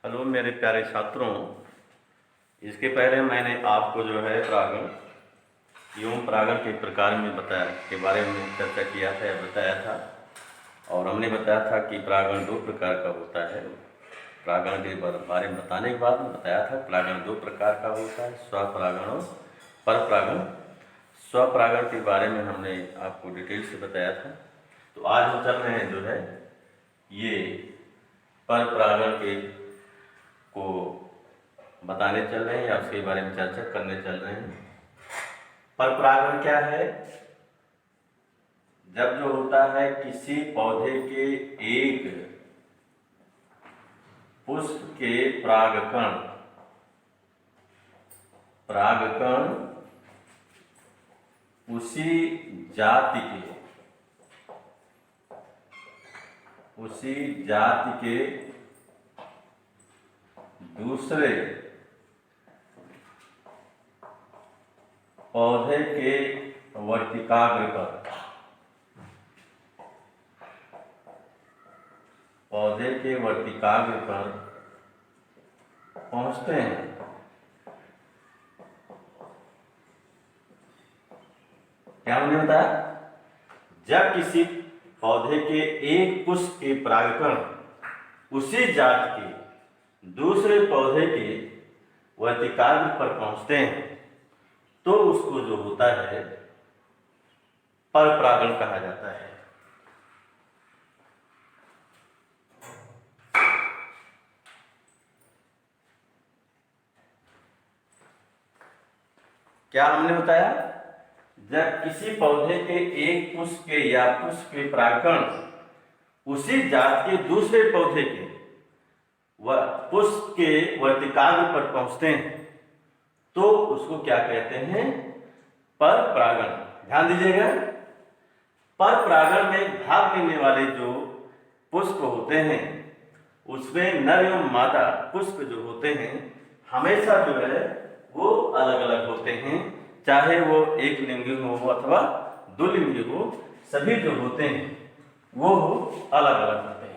Hello मेरे प्यारे छात्रों, इसके पहले मैंने आपको जो है परागण एवं परागण के प्रकार में बताया के बारे में चर्चा किया था या बताया था। और हमने बताया था कि परागण दो प्रकार का होता है। परागण के बारे में बताने के बाद में बताया था परागण दो प्रकार का होता है, स्वपरागण और परपरागण। स्वपरागण के बारे में हमने आपको डिटेल से बताया था। तो आज हम चल रहे हैं जो है ये परपरागण के को बताने चल रहे हैं या उसके बारे में चर्चा करने चल रहे हैं। परपरागण क्या है? जब जो होता है किसी पौधे के एक पुष्प के परागकण उसी जाति के दूसरे पौधे के वर्तिकाग्र पर पहुंचते हैं। क्या हमने बताया? जब किसी पौधे के एक पुष्प के परागकण उसी जाति के दूसरे पौधे के वर्तिकाग्र पर पहुंचते हैं तो उसको जो होता है परपरागण कहा जाता है। क्या हमने बताया? जब किसी पौधे के एक पुष्प के या पुष्प के परागकण उसी जात के दूसरे पौधे के पुष्प के वर्तिकाग्र पर पहुंचते हैं तो उसको क्या कहते हैं? परपरागण। ध्यान दीजिएगा, परपरागण में भाग लेने वाले जो पुष्प होते हैं उसमें नर एवं मादा पुष्प जो होते हैं हमेशा जो है वो अलग अलग होते हैं, चाहे वो एक लिंगी हो अथवा दो लिंगी हो, सभी जो होते हैं वो अलग अलग होते हैं।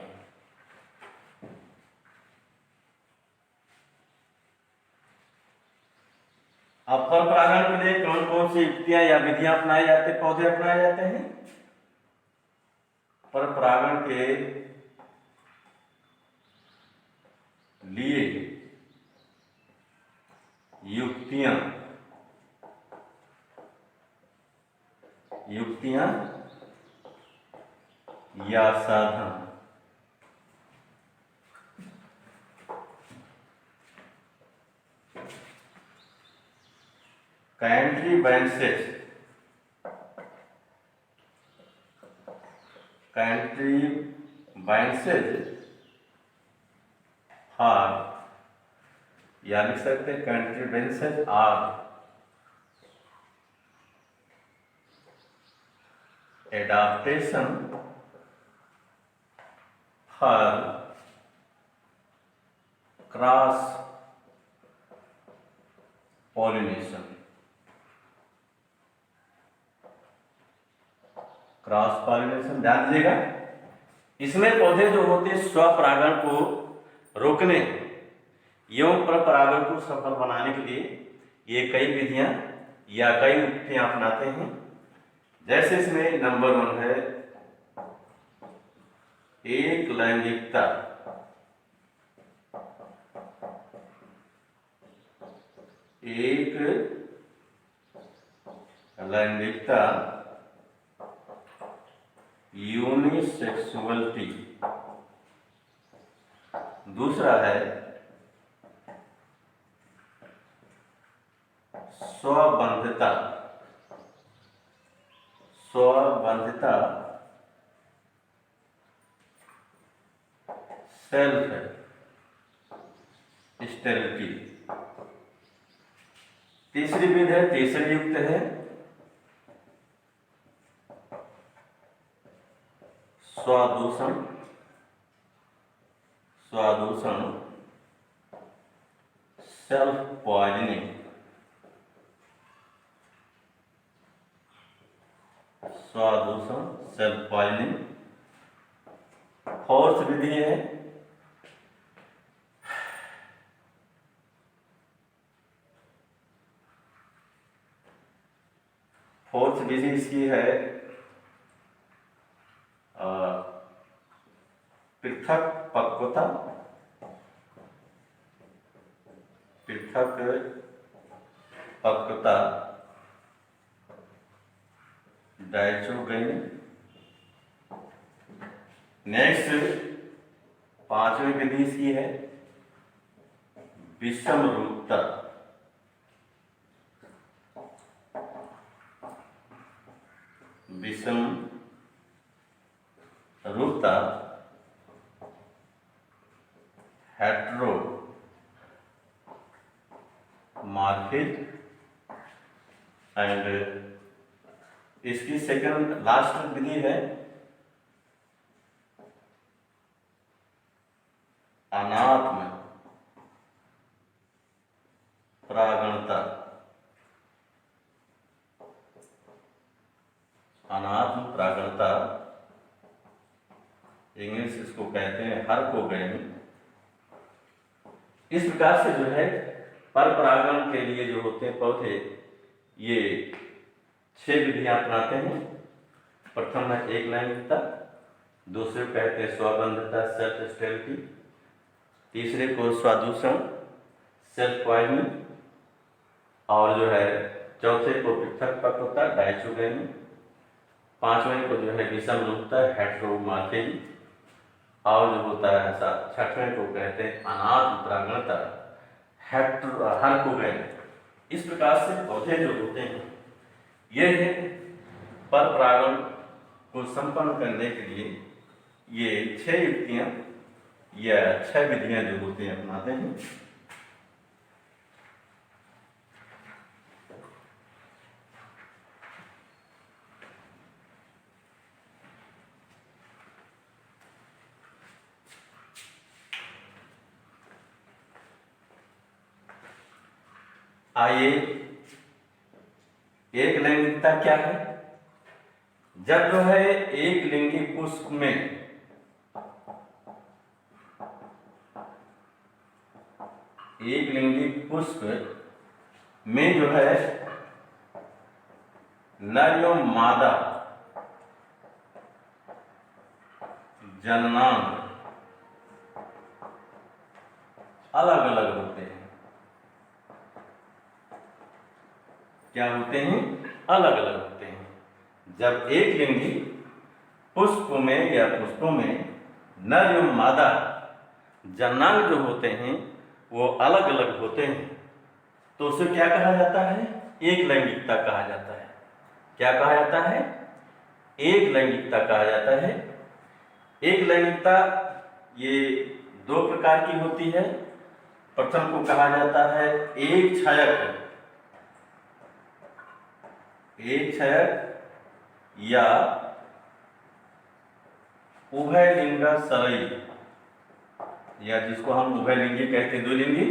अब परपरागण के लिए कौन कौन सी युक्तियां या विधियां अपनाए जाते, पौधे अपनाए जाते हैं? परपरागण के लिए युक्तियां या साधन कंट्रीबेंसेज आर, या लिख सकते हैं contrivances are adaptation for cross pollination. ध्यान दीजिएगा, इसमें पौधे जो होते हैं स्वपरागण को रोकने एवं परपरागण को सफल बनाने के लिए ये कई विधियां या कई युक्तियां अपनाते हैं। जैसे इसमें नंबर 1 है एक लैंगिकता। यूनिसेक्सुअलिटी। दूसरा है स्वबंधिता सेल्फ स्टेरिलिटी। तीसरी विधि है, तीसरी युक्त है स्वादूषण सेल्फ पॉइजनिंग। फोर्थ विधि है विधि इसकी है पृथक पक्वता, पृथक पक्वता डायचोगैनी। नेक्स्ट 5वीं विधि इसकी है विषम रूपता, विषम रूपता हेट्रोमॉर्फिज्म। एंड इसकी सेकंड लास्ट विधि है अनात्म प्रागणता, अनात्म प्रागणता इंग्लिश इसको कहते हैं हार्कोगैमी। इस प्रकार से जो है पर परागण के लिए जो होते हैं पौधे, ये 6 विधियां अपनाते हैं। प्रथम है एक लैंगिकता, दूसरे कहते हैं स्वबंधता सेल्फ स्टेबिलिटी, तीसरे को स्वादूषण सेल्फ पॉइजनिंग, और जो है चौथे को पृथक पक्वता डायचोगैमी, 5वें को जो है विषम रूपता हेट्रोमॉर्फिज्म, और जो होता है 6वें को कहते हैं अनात्म प्रागणता हार्कोगैमी। इस प्रकार से पौधे जो होते हैं ये है पर परागण को संपन्न करने के लिए ये 6 युक्तियां या 6 विधियां जो होती हैं अपनाते हैं। आइए, एक लैंगिकता क्या है? जब जो है एक लिंगी पुष्प में जो है नर एवं मादा जननांग अलग अलग होते हैं। क्या होते हैं? अलग अलग होते हैं। जब एक लिंगी पुष्प में या पुष्पों में नर एवं मादा जननांग जो होते हैं वो अलग अलग होते हैं तो उसे क्या कहा जाता है? एक लैंगिकता कहा जाता है। क्या कहा जाता है? एक लैंगिकता कहा जाता है। एक लैंगिकता ये 2 प्रकार की होती है। प्रथम को कहा जाता है एक क्षयक या उभयलिंगा सरई, या जिसको हम उभयलिंगी कहते हैं, द्विलिंगी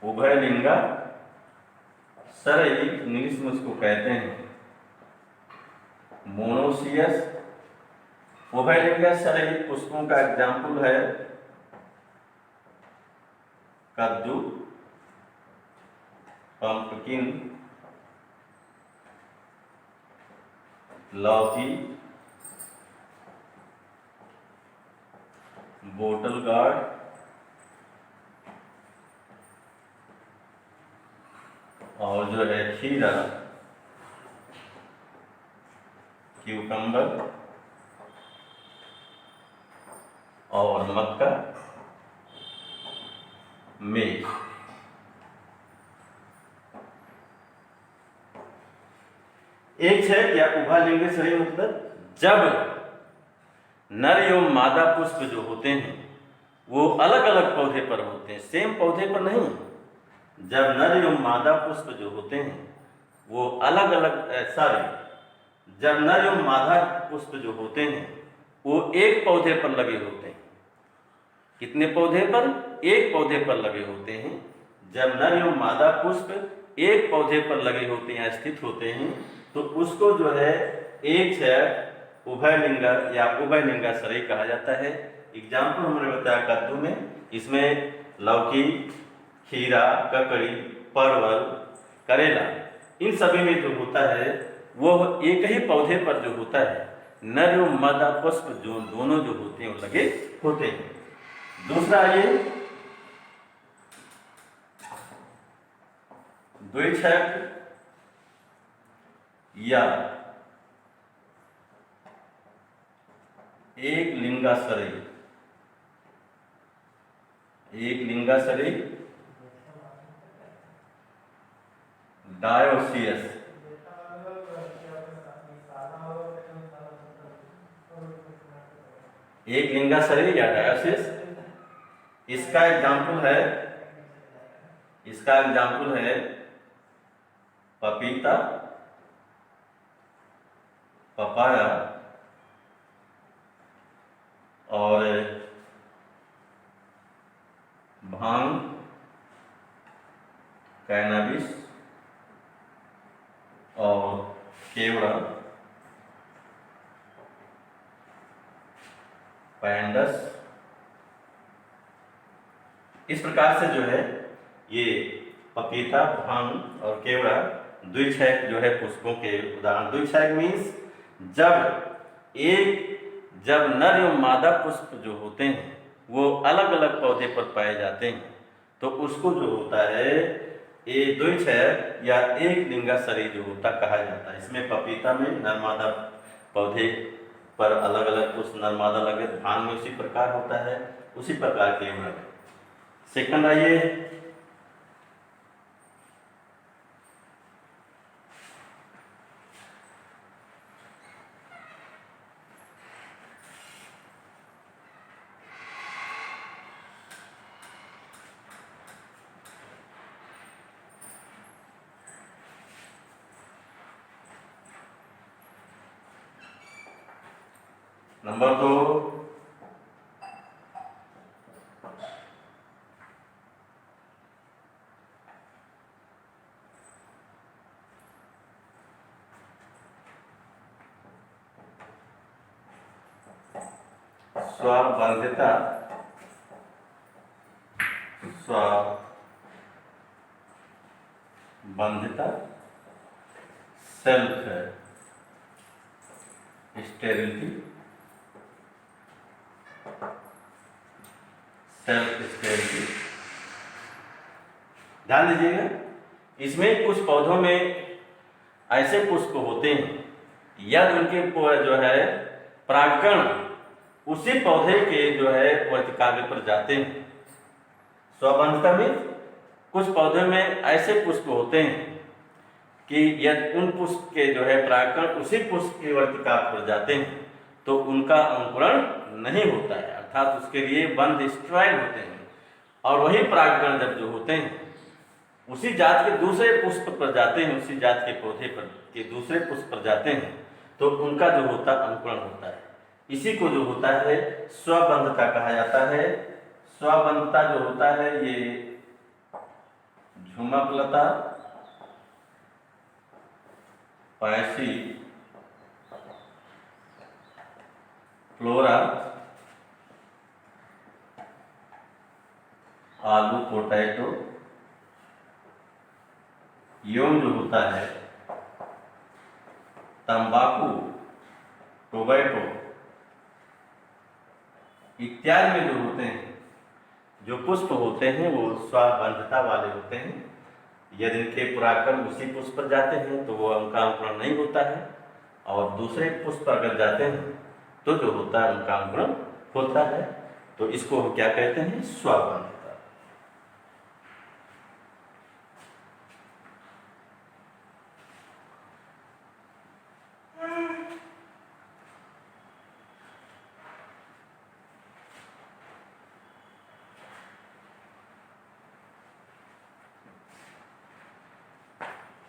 उभयलिंगा सरई इंग्लिश में उसको कहते हैं मोनोसियस। उभयलिंगा सरई पुष्पों का एग्जाम्पल है कद्दू, पंपकिन, लौकी, बोटल गार्ड, और जो है खीरा, क्यूकम्बर और मक्का, मेज। एक क्षयक या उभयलिंगी सरई मतलब जब नर एवं मादा पुष्प जो होते हैं वो अलग अलग पौधे पर होते हैं, सेम पौधे पर नहीं। जब नर एवं मादा पुष्प जो होते हैं वो अलग अलग जब नर एवं मादा पुष्प जो होते हैं वो एक पौधे पर लगे होते हैं। कितने पौधे पर? एक पौधे पर लगे होते हैं। जब नर एवं मादा पुष्प एक पौधे पर लगे होते हैं, स्थित होते हैं, तो उसको जो है एक क्षयक उभयलिंगा या उभयलिंगा सरई कहा जाता है। एग्जाम्पल हमने बताया कद्दू में, इसमें लौकी, खीरा, ककड़ी, परवल, करेला इन सभी में जो होता है वो एक ही पौधे पर जो होता है नर एवं मादा पुष्प जो दोनों जो होते हैं वो लगे होते हैं। दूसरा ये द्विक्षैक या एक लिंगाश्रयी, एक लिंगाश्रयी डायोसियस, एक लिंगाश्रयी या डायोसियस। इसका एग्जाम्पल है पपीता, पपाया और भांग, कैनाबिस और केवड़ा, पैंडस। इस प्रकार से जो है ये पपीता, भांग और केवड़ा द्विक्षैक जो है पुष्पों के उदाहरण। द्विक्षैक मीन्स जब नर एवं मादा पुष्प जो होते हैं वो अलग अलग पौधे पर पाए जाते हैं तो उसको जो होता है ये द्विक्षैक या एक लिंगाश्रयी जो होता कहा जाता है। इसमें पपीता में नर मादा पौधे पर अलग अलग पुष्प नर मादा लगे, भांग में उसी प्रकार होता है, उसी प्रकार केवड़ा में। सेकंड आइए नंबर 2 स्वबंधिता, सेल्फ स्टेरिलिटी, सेल्फ स्टेरिलिटी। ध्यान दीजिएगा, इसमें कुछ पौधों में ऐसे पुष्प होते हैं या उनके जो है परागकण उसी पौधे के जो है वर्तिकाग्र पर जाते हैं। स्वबंधिता में कुछ पौधे में ऐसे पुष्प होते हैं कि यदि उन पुष्प के जो है परागकण उसी पुष्प के वर्तिकाग्र पर जाते हैं तो उनका अंकुरण नहीं होता है, अर्थात उसके लिए बंध स्ट्राइड होते हैं। और वही परागकण जब जो होते हैं उसी जात के दूसरे पुष्प पर जाते हैं, उसी जात के पौधे पर के दूसरे पुष्प पर जाते हैं तो उनका जो होता अंकुरण होता है। इसी को जो होता है स्वबंधता कहा जाता है। स्वबंधता जो होता है ये झुमकलता, पैसी फ्लोरा, आलू पोटैटो, एवं जो होता है तंबाकू, टोबैको इत्यादि में जो होते हैं जो पुष्प होते हैं वो स्वबंधता वाले होते हैं। यदि इनके परागकण उसी पुष्प पर जाते हैं तो वो उनका अंकुरण नहीं होता है, और दूसरे पुष्प पर अगर जाते हैं तो जो होता है उनका अंकुरण होता है। तो इसको हम क्या कहते हैं? स्वबंधता।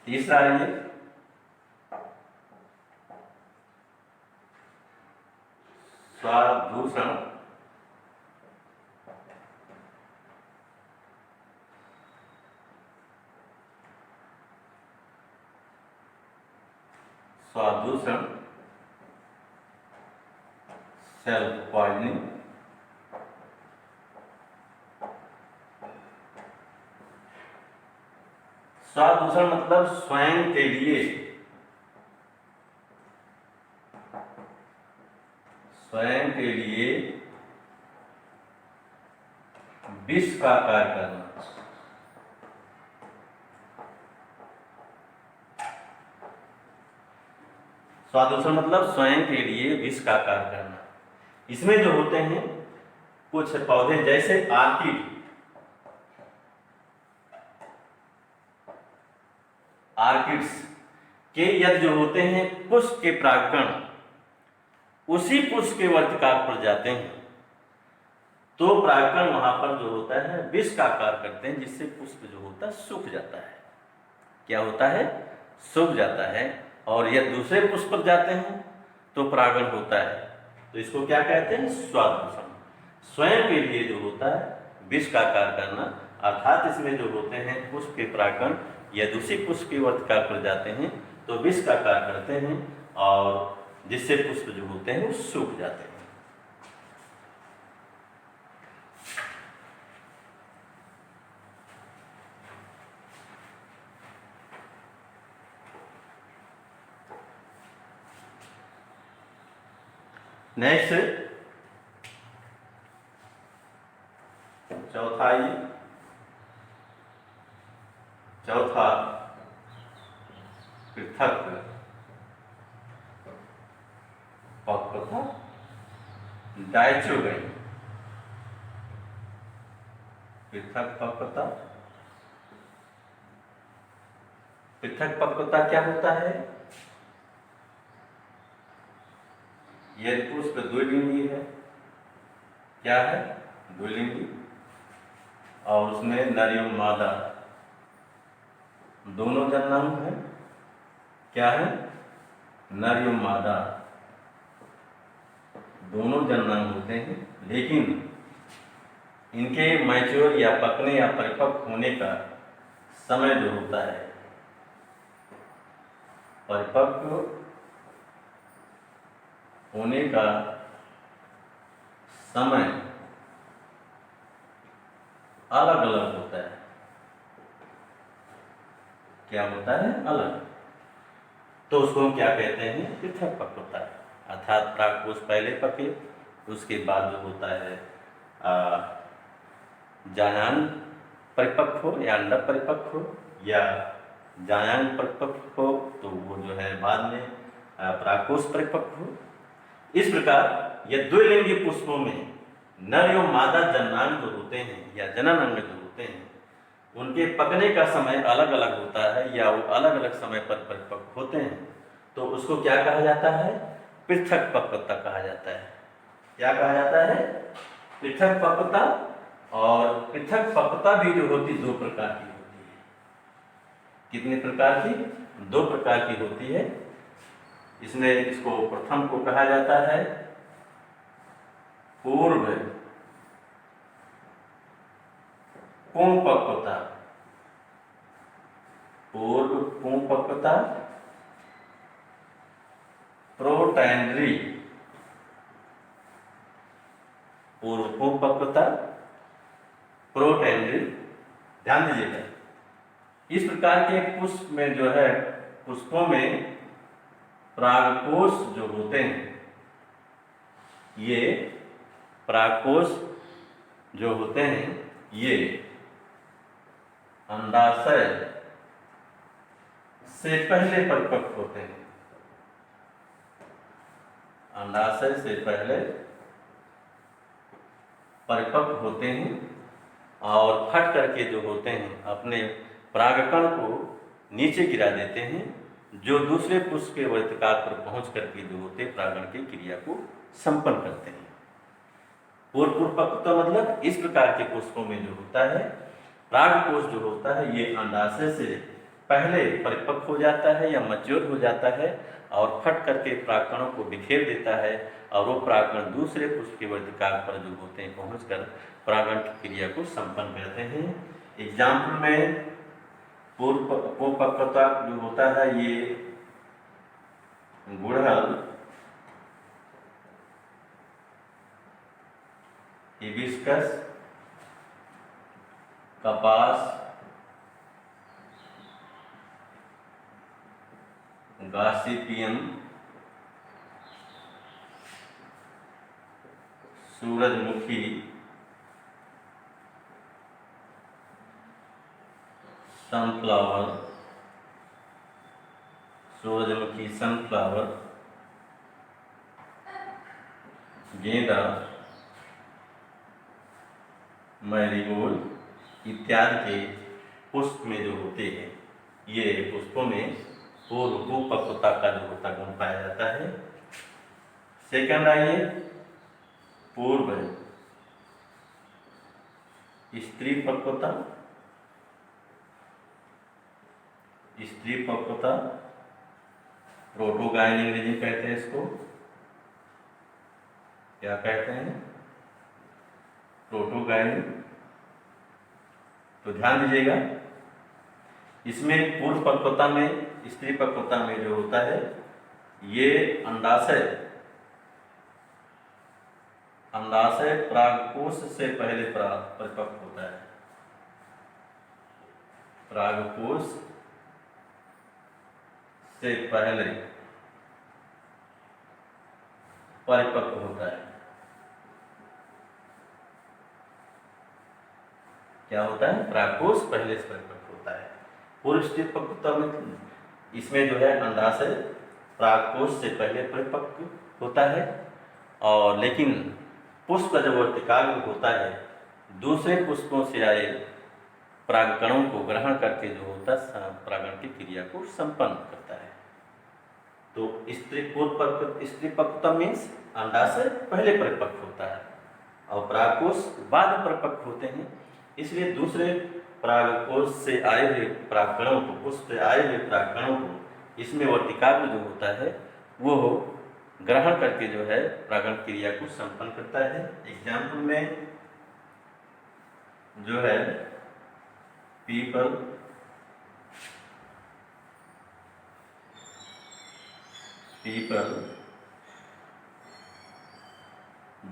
तीसरा ये स्वादूषण, सेल्फ पॉइजनिंग, स्वादूषण मतलब स्वयं के लिए, स्वयं के लिए विष का कार्य करना। स्वादूषण मतलब स्वयं के लिए विष का कार्य करना। इसमें जो होते हैं कुछ पौधे जैसे आर्किड, आर्किड्स के यदि जो होते हैं पुष्प के परागकण उसी पुष्प के वर्तिकाग्र पर जाते हैं तो परागकण वहां पर जो होता है विष का कार्य करते हैं, जिससे पुष्प जो होता है सूख जाता है। क्या होता है? सूख जाता है। और यदि दूसरे पुष्प पर जाते हैं तो परागण होता है। तो इसको क्या कहते हैं? स्वादूषण। स्वयं के लिए जो होता है विष का कार्य करना, अर्थात इसमें जो होते हैं पुष्प के परागकण यदि उसी पुष्प के वर्तिकाग्र पर जाते हैं तो विष का कार्य करते हैं और जिससे पुष्प जो होते हैं वो सूख जाते हैं। नेक्स्ट चौथा पृथक पक्वता, डायचोगनी। पृथक पक्वता, पृथक पक्वता क्या होता है? यदि पुष्प द्विलिंगी है, क्या है? द्विलिंगी, और उसमें नर एवं मादा दोनों जन्मांग है। क्या है? नर एवं मादा दोनों जन्मांग होते हैं, लेकिन इनके मैच्योर या पकने या परिपक्व होने का समय जो होता है, परिपक्व होने का समय अलग अलग होता है। क्या होता है? अलग। तो उसको हम क्या कहते हैं? पृथक पक्वता। अर्थात प्राकपुष्प पहले पके, उसके बाद जो होता है जायान परिपक्व हो या अंडा परिपक्व हो या जायान परिपक्व हो तो वो जो है बाद में प्राकपुष्प परिपक्व हो। इस प्रकार ये द्विलिंगी पुष्पों में नर एवं मादा जन्मांग जो होते हैं या जनन अंग जो होते हैं उनके पकने का समय अलग अलग होता है या वो अलग अलग समय पर परिपक्व होते हैं, तो उसको क्या कहा जाता है? पृथक पक्वता कहा जाता है। क्या कहा जाता है? पृथक पक्वता। और पृथक पक्वता भी जो होती दो प्रकार की होती है। कितने प्रकार की? दो प्रकार की होती है। इसमें इसको प्रथम को कहा जाता है पूर्व पुंपक्वता। पूर्व पुंपक्वता, प्रोटैंड्री। पूर्व पुंपक्वता, प्रोटैंड्री। ध्यान दीजिएगा, इस प्रकार के पुष्प में जो है पुष्पों में परागकोश जो होते हैं, ये परागकोश जो होते हैं ये अंडाशय से पहले परिपक्व होते हैं। अंडाशय से पहले परिपक्व होते हैं और फट करके जो होते हैं अपने परागकण को नीचे गिरा देते हैं, जो दूसरे पुष्प के वर्तिकाग्र पर पहुंच करके जो होते परागण की क्रिया को संपन्न करते हैं। पूर्व पक्वता मतलब इस प्रकार के पुष्पों में जो होता है परागकोश जो होता है ये अंडाशय से पहले परिपक्व हो जाता है या मैच्योर हो जाता है और फट करके परागकणों को बिखेर देता है और वो परागकण दूसरे पुष्प के वर्तिकाग्र पर जो होते हैं पहुंचकर परागण की क्रिया को संपन्न करते हैं। एग्जाम्पल में पूर्व पक्वता जो होता है ये गुड़हल, हिबिस्कस, कपास, गॉसिपियम, सूरजमुखी, सनफ्लावर, सूरजमुखी, सनफ्लावर, गेंदा, मैरीगोल्ड इत्यादि के पुष्प में जो होते हैं, ये पुष्पों में पूर्व परिपक्वता का जो होता गुण पाया जाता है। सेकंड आइए, पूर्व स्त्री परिपक्वता, स्त्री परिपक्वता प्रोटोगाइन अंग्रेजी कहते हैं इसको, क्या कहते हैं, प्रोटोगाइन। तो ध्यान दीजिएगा, इसमें पूर्व परिपक्वता में, स्त्री परिपक्वता में जो होता है, ये अंडाशय परागकोश से पहले परिपक्व होता है। परागकोश से पहले परिपक्व होता है। क्या होता है, परागकोश पहले से परिपक्व होता है। पूर्व स्त्री परिपक्वता में इसमें जो है अंडाशय परागकोश से पहले परिपक्व होता है, और लेकिन पुष्प जब वर्तिकाग्र होता है, दूसरे पुष्पों से आए परागकणों को ग्रहण करके जो होता है परागण की क्रिया को संपन्न करता है। तो स्त्री परिपक्वता मीन्स अंडाशय पहले परिपक्व होता है और परागकोश बाद में परिपक्व होते हैं, इसलिए दूसरे परागकोश से आए हुए परागकणों को, पुष्प से आए हुए परागकणों को इसमें वर्तिकाग्र जो होता है वो ग्रहण करके जो है परागण क्रिया को संपन्न करता है। एग्जाम्पल में जो है पीपल,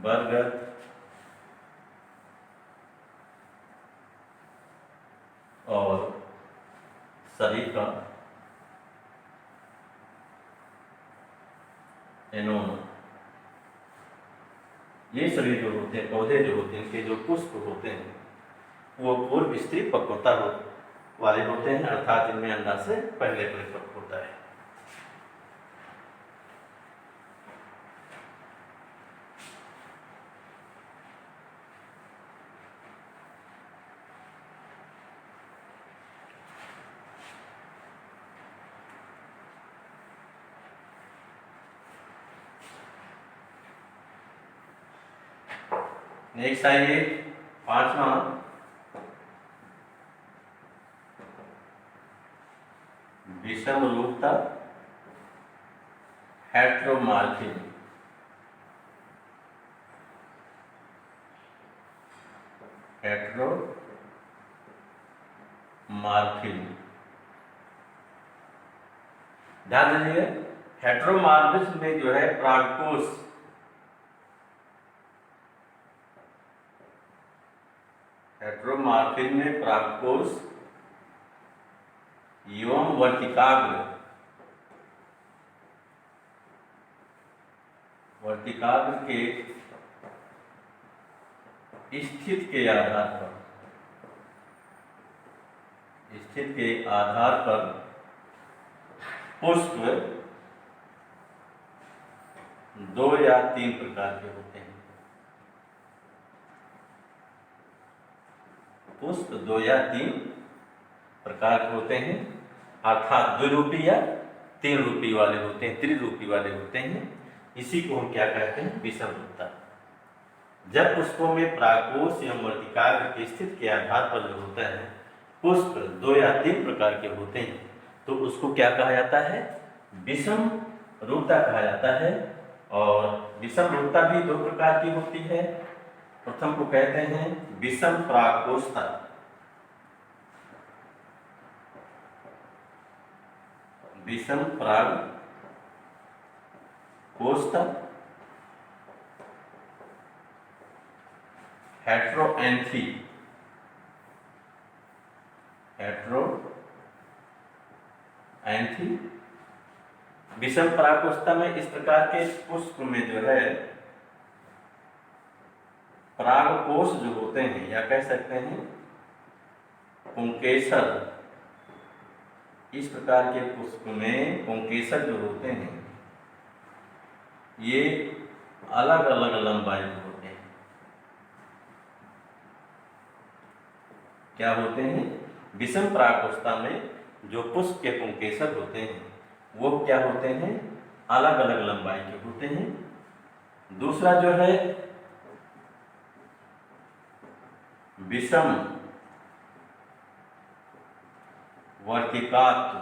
बरगद, और सरीफा, एनोना, ये सभी जो होते हैं पौधे जो होते हैं, इनके जो पुष्प होते हैं वो पूर्व स्त्री परिपक्वता वाले होते हैं, अर्थात इनमें अंडाशय पहले परिपक्व होता है। नेक्स्ट आइए, पांचवा, विषम रूपता, हेट्रोमार्फिज्म। ध्यान दीजिए, हेट्रोमार्फिज्म में जो है परागकोश हेट्रोमार्फिज्म में परागकोश एवं वर्तिकाग्र के स्थिति के आधार पर पुष्प 2 या 3 प्रकार के होते हैं। पुष्प 2 या 3 प्रकार के होते हैं, अर्थात 2 रूपी या 3 रूपी वाले होते हैं, त्रिरूपी वाले होते हैं। इसी को हम क्या कहते हैं, विषम रूपता। जब पुष्पों में परागकोश एवं वर्तिकाग्र की स्थिति के आधार पर जो होता है पुष्प 2 या 3 प्रकार के होते हैं, तो उसको क्या कहा जाता है, विषम रूपता कहा जाता है। और विषम रूपता भी 2 प्रकार की होती है। प्रथम को कहते हैं विषम परागकोशता, विषम परागकोशता, हेट्रोएंथी, विषम परागकोष्ठता में इस प्रकार के पुष्प में जो है परागकोश जो होते हैं, या कह सकते हैं पुंकेसर, इस प्रकार के पुष्प में पुंकेसर जो होते हैं ये अलग अलग लंबाई के होते हैं। क्या होते हैं? विषम परागकोष्ठता में जो पुष्प के पुंकेसर होते हैं वो क्या होते हैं? अलग अलग लंबाई के होते हैं। दूसरा जो है विषम वर्तिकात्व,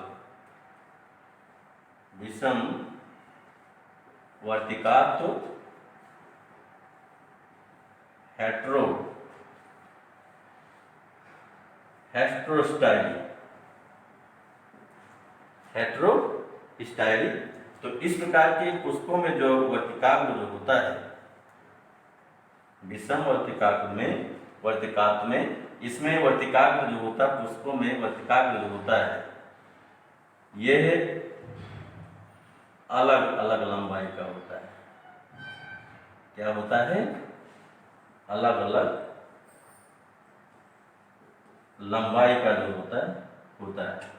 विषम वर्तिकात्व हेट्रोस्टाइली। तो इस प्रकार के पुष्पों में जो वर्तिकाग्र जो होता है, विषम वर्तिकात्व में इसमें वर्तिकाग्र जो होता है, पुष्पों में वर्तिकाग्र जो होता है यह अलग अलग लंबाई का होता है। क्या होता है? अलग अलग लंबाई का जो होता है।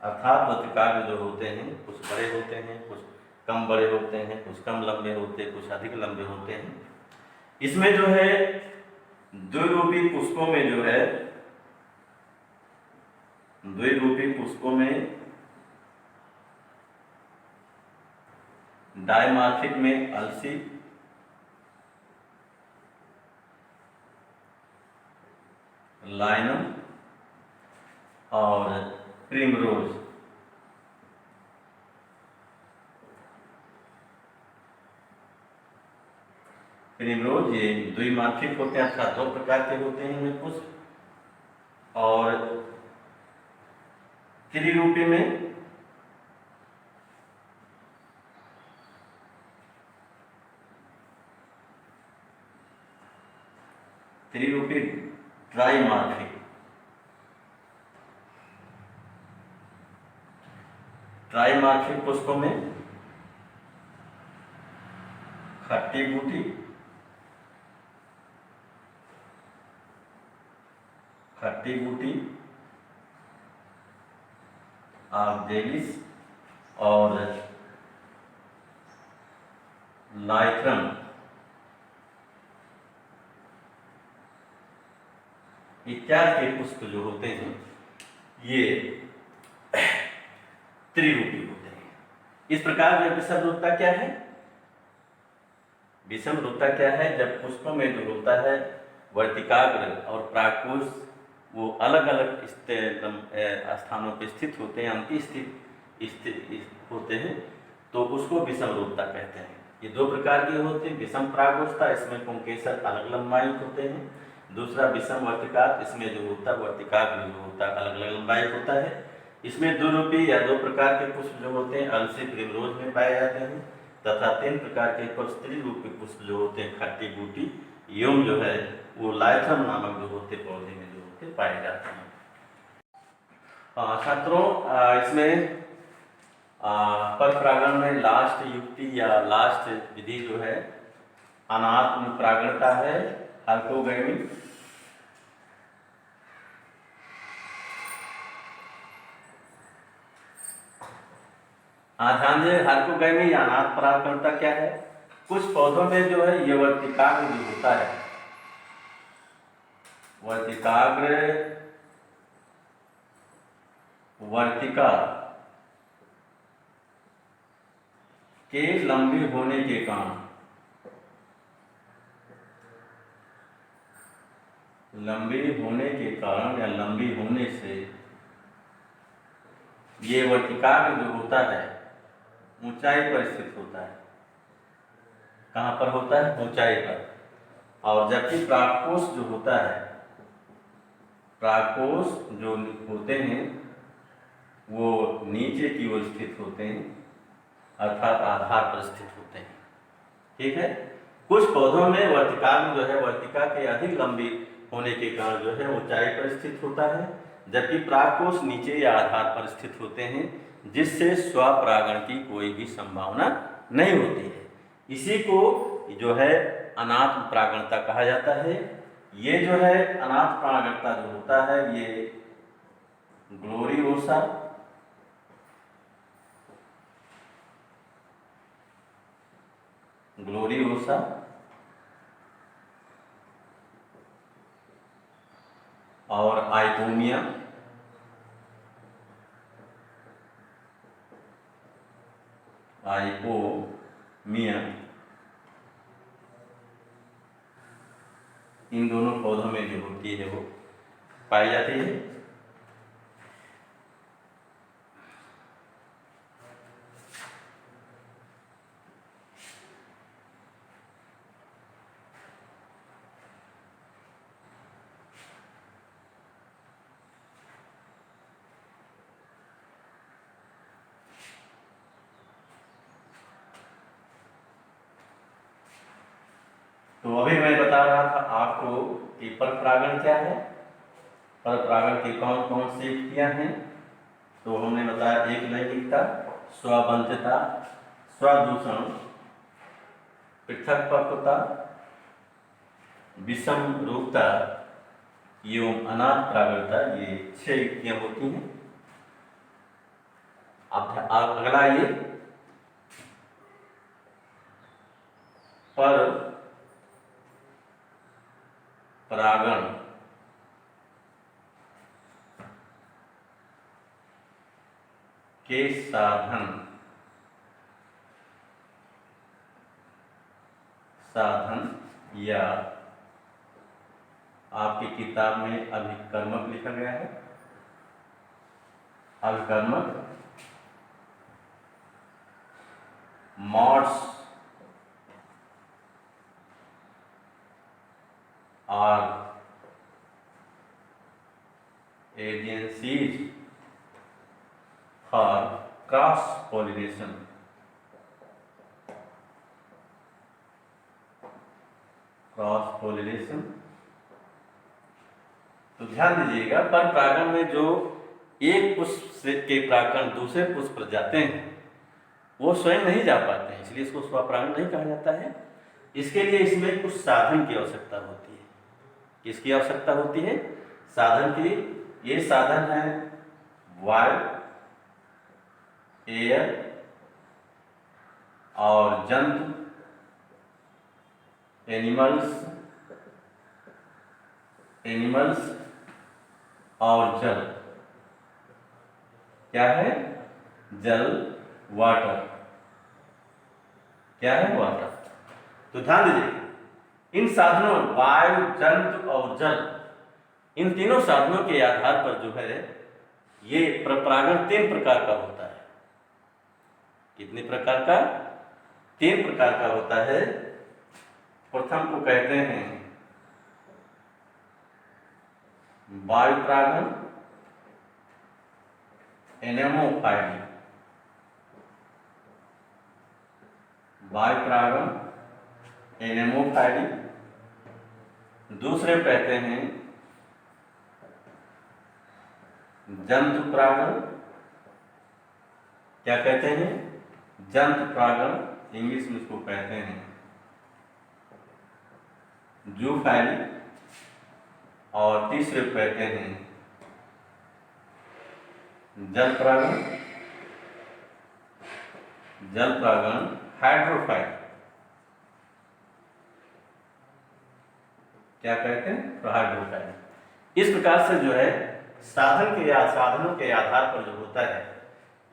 अर्थात वर्तिकाग्र जो होते हैं कुछ बड़े होते हैं, कुछ कम बड़े होते हैं, कुछ कम लंबे होते हैं, कुछ अधिक लंबे होते हैं। इसमें जो है द्विरूपी पुष्पों में जो है, द्विरूपी पुष्पों में डायमार्फिक में अलसी, लाइनम और प्रिमरोज, ये द्विमात्रिक होते हैं, अर्थात दो प्रकार के होते हैं इनमें पुष्प। और त्रिरूपी में ट्राइमार्फिक पुष्पों में खट्टी बूटी, आर्देलिस और लाइथ्रम, इत्यादि के पुष्प जो होते हैं ये त्रिरूपी होते हैं। इस प्रकार जो विषम रूपता क्या है? विषम रूपता क्या है? जब पुष्पों में जो होता है वर्तिकाग्र और परागकोश वो अलग अलग स्थानों पर स्थित होते हैं, उनकी स्थित होते हैं, तो उसको विषम रूपता कहते हैं। ये दो प्रकार के होते हैं। विषम परागकोष्ठता, इसमें पुंकेसर अलग लंबाई होते हैं। दूसरा विषम वर्तिकाग्र, इसमें जो होता है वर्तिकाग्र जो होता है अलग अलग लंबाई होता है। इसमें द्विरूपी या दो प्रकार के पुष्प जो होते हैं अलसी, प्रिमरोज में पाए जाते हैं, तथा तीन प्रकार के पुष्प त्रिरूपी पुष्प जो होते हैं खट्टी बूटी एवं जो है वो लाइथ्रम नामक जो होते पौधे में जो होते पाए जाते हैं। छात्रों, इसमें पर परागण में लास्ट युक्ति या लास्ट विधि जो है अनात्म परागणता है, हाइपोगैमी। ध्यान दें, हाइपोगैमी या अनात्म परागणता क्या है? कुछ पौधों में जो है ये वर्तिकाग्र जो होता है, वर्तिका के लंबी होने के कारण, या लंबी होने से ये वर्तिकाग्र जो होता है ऊंचाई पर स्थित होता है। कहाँ पर होता है? ऊंचाई पर। और जबकि परागकोश जो होता है, परागकोश जो होते हैं वो नीचे की ओर स्थित होते हैं, अर्थात आधार पर स्थित होते हैं। ठीक है। कुछ पौधों में वर्तिकाग्र जो है वर्तिका के अधिक लंबी होने के कारण जो है ऊंचाई पर स्थित होता है, जबकि परागकोश नीचे या आधार पर स्थित होते हैं, जिससे स्वपरागण की कोई भी संभावना नहीं होती है। इसी को जो है अनात्म परागणता कहा जाता है। ये जो है अनात्म परागणता जो होता है ये ग्लोरियोसा और आइपोमिया इन दोनों पौधों में जो होती है वो पाई जाती है। तो अभी मैं बता रहा था आपको कि पर परागण क्या है, पर परागण की कौन कौन सी युक्तियां हैं। तो हमने बताया एक लैंगिकता, स्वबंधता, स्वदूषण, पृथकता, विषम रूपता एवं अनाथ परागणता, ये 6 युक्तियां होती हैं। अब अगला ये पर परागण के साधन या आपकी किताब में अभिकर्मक लिखा गया है। अभिकर्मक modes are agencies for cross pollination। तो ध्यान दीजिएगा, पर परागण में जो एक पुष्प से के परागण दूसरे पुष्प पर जाते हैं वो स्वयं नहीं जा पाते हैं, इसलिए इसको स्वपरागण नहीं कहा जाता है। इसके लिए इसमें कुछ साधन की आवश्यकता होती है। किसकी आवश्यकता होती है? साधन की। ये साधन है वायु, एयर और जंतु, एनिमल्स और जल। क्या है? जल, वाटर। क्या है? वाटर। तो ध्यान दीजिए, इन साधनों वायु, जंतु और जल, इन तीनों साधनों के आधार पर जो है ये परागण 3 प्रकार का होता है। कितने प्रकार का? 3 प्रकार का होता है। प्रथम को कहते हैं वायु परागण, एनेमोफाइली। वायु परागण, एनेमोफाइली। दूसरे कहते हैं जंतु परागण। क्या कहते हैं? जंतु परागण, इंग्लिश में इसको कहते हैं जूफाइली। और तीसरे कहते हैं जल परागण, हाइड्रोफाइल। क्या कहते हैं? हाइड्रोफाइल। इस प्रकार से जो है साधनों के आधार पर जो होता है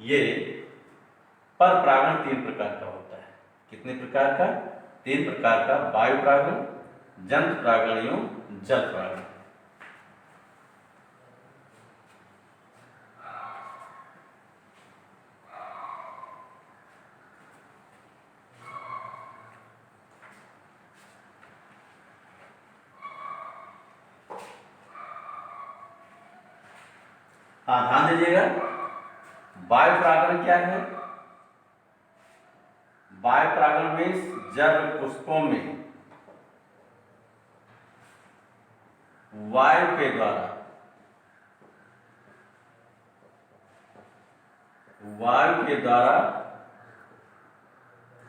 ये पर परागण 3 प्रकार का होता है। कितने प्रकार का? 3 प्रकार का। वायु परागण, जंतु परागण एवं जल परागण। हाँ, ध्यान दीजिएगा, वायु परागण क्या है? वायु परागण में जब पुष्पों में वायु के द्वारा वायु के द्वारा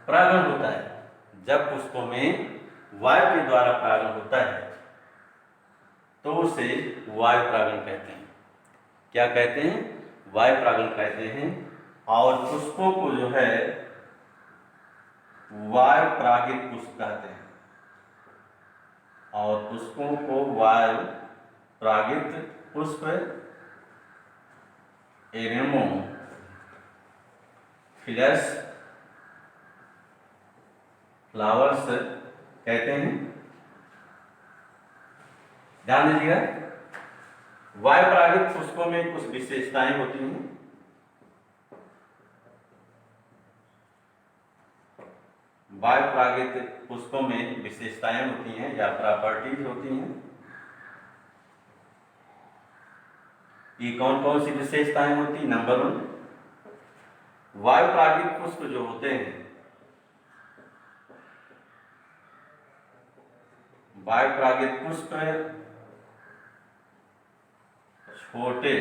परागण होता है। जब पुष्पों में वायु के द्वारा परागण होता है तो उसे वायु परागण कहते हैं। क्या कहते हैं? वायु परागण कहते हैं। और पुष्पों को जो है वायु परागित पुष्प कहते हैं। और पुष्पों को वायु परागित पुष्प एनेमोफिलस फ्लावर्स कहते हैं। ध्यान दीजिएगा, वायु परागित पुष्पों में कुछ विशेषताएं होती हैं। वायु परागित पुष्पों में विशेषताएं होती हैं या प्रॉपर्टीज होती हैं। ये कौन कौन सी विशेषताएं होती हैं? नंबर 1, वायु परागित पुष्प जो होते हैं, वायु परागित पुष्प छोटे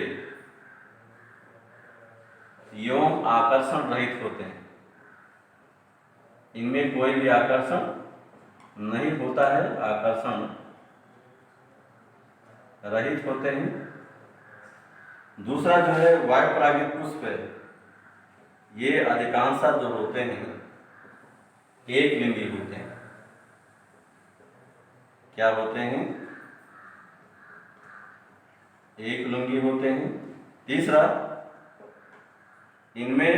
एवं आकर्षण रहित होते हैं। इनमें कोई भी आकर्षण नहीं होता है, आकर्षण रहित होते हैं। दूसरा जो है वायु परागित पुष्प, ये अधिकांशतः जो होते हैं एक लिंगी होते हैं। क्या होते हैं? एक लिंगी होते हैं। तीसरा, इनमें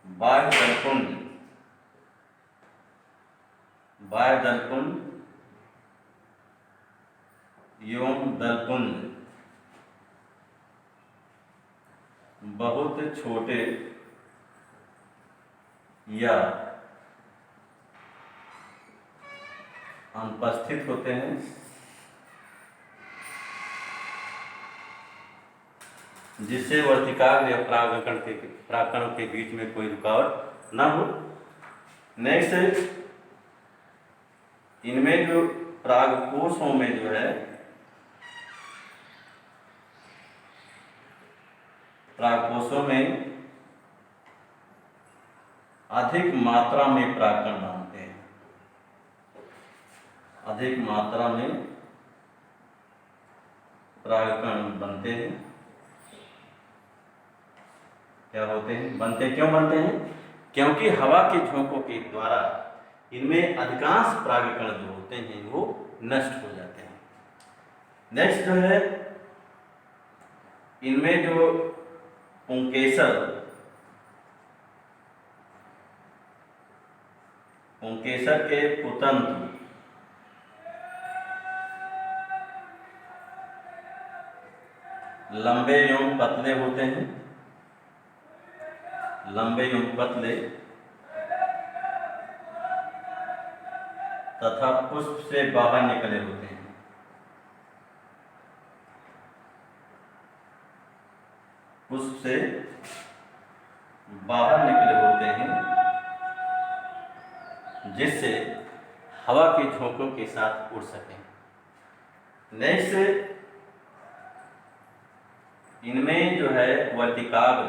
बाह्य दलपुंज एवं दलपुंज बहुत छोटे या अनुपस्थित होते हैं, जिससे वर्तिकाग्र या परागकण के बीच में कोई रुकावट न हो। नेक्स्ट, इनमें जो परागकोशों में जो है परागकोशों में अधिक मात्रा में परागकण बनते हैं। अधिक मात्रा में परागकण बनते हैं। क्या होते हैं? बनते क्यों बनते हैं? क्योंकि हवा के झोंकों के द्वारा इनमें अधिकांश परागकण जो होते हैं वो नष्ट हो जाते हैं। नेक्स्ट जो है, इनमें जो पुंकेसर के पुतंत्र लंबे एवं पतले होते हैं। लंबे एवं पतले तथा पुष्प से बाहर निकले होते हैं। पुष्प से बाहर निकले होते हैं, जिससे हवा के झोंकों के साथ उड़ सकें। नेक्स्ट, इनमें जो है वर्तिकाग्र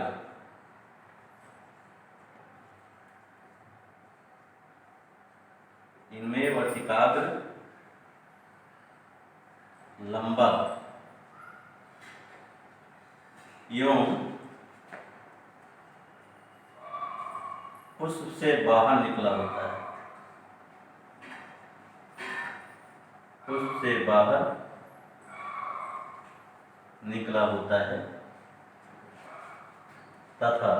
लंबा एवं पुष्प से बाहर निकला होता है। पुष्प से बाहर निकला होता है तथा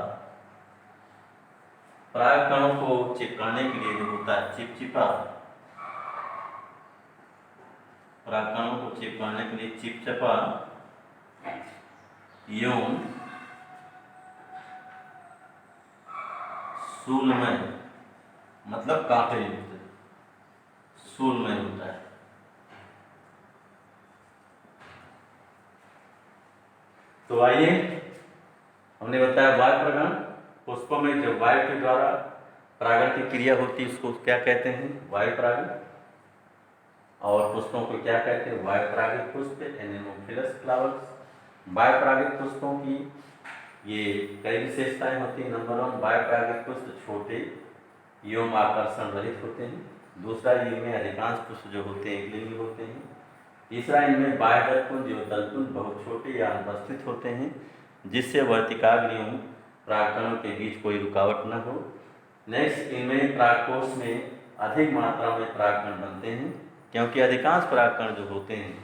परागकणों को चिपकाने के लिए जो होता है चिपचिपा, परागकणों को चिपकाने के लिए चिपचिपा एवं शूलमय, मतलब कांटे युक्त, शूलमय होता है। तो आइए, हमने बताया वायु परागण। पुष्पों में जो वायु के द्वारा परागण की क्रिया होती है उसको क्या कहते हैं? वायु परागण। और पुष्पों को क्या कहते हैं? वायु परागित पुष्प, एनेमोफिलस फ्लावर्स। बायोपरागित पुष्पों की ये कई विशेषताएं होती हैं। नंबर 1, बायोपरागित पुष्प छोटे एवं आकर्षण रहित होते हैं। दूसरा, इनमें अधिकांश पुष्प जो होते हैं एकलिंगी होते हैं। तीसरा, इनमें बाह्यदलकुंज एवं दलकुंज बहुत छोटे या अनुपस्थित होते हैं, जिससे वर्तिकाग्र एवं परागकणों के बीच कोई रुकावट न हो। नेक्स्ट, इनमें परागकोश में अधिक मात्रा में परागकण बनते हैं, क्योंकि अधिकांश परागकण जो होते हैं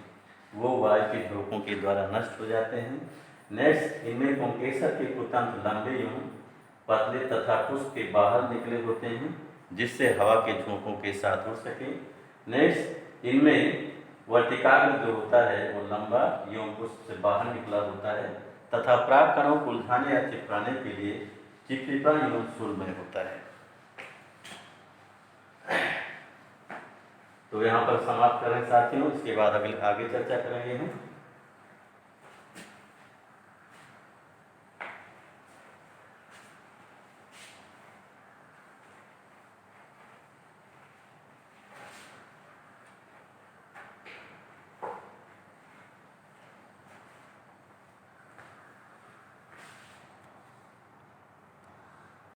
वो वायु के झोंकों के द्वारा नष्ट हो जाते हैं। नेक्स्ट, इनमें पुंकेसर के कुतंत्र लंबे एवं पतले तथा पुष्प के बाहर निकले होते हैं, जिससे हवा के झोंकों के साथ उड़ सके। नेक्स्ट, इनमें वर्तिकाग्र जो होता है वो लंबा एवं पुष्प से बाहर निकला होता है तथा परागकणों को उलझाने या चिपकाने के लिए चिपचिपा एवं शूलमय होता है। तो यहाँ पर समाप्त करें साथियों, इसके बाद आगे चर्चा करेंगे हम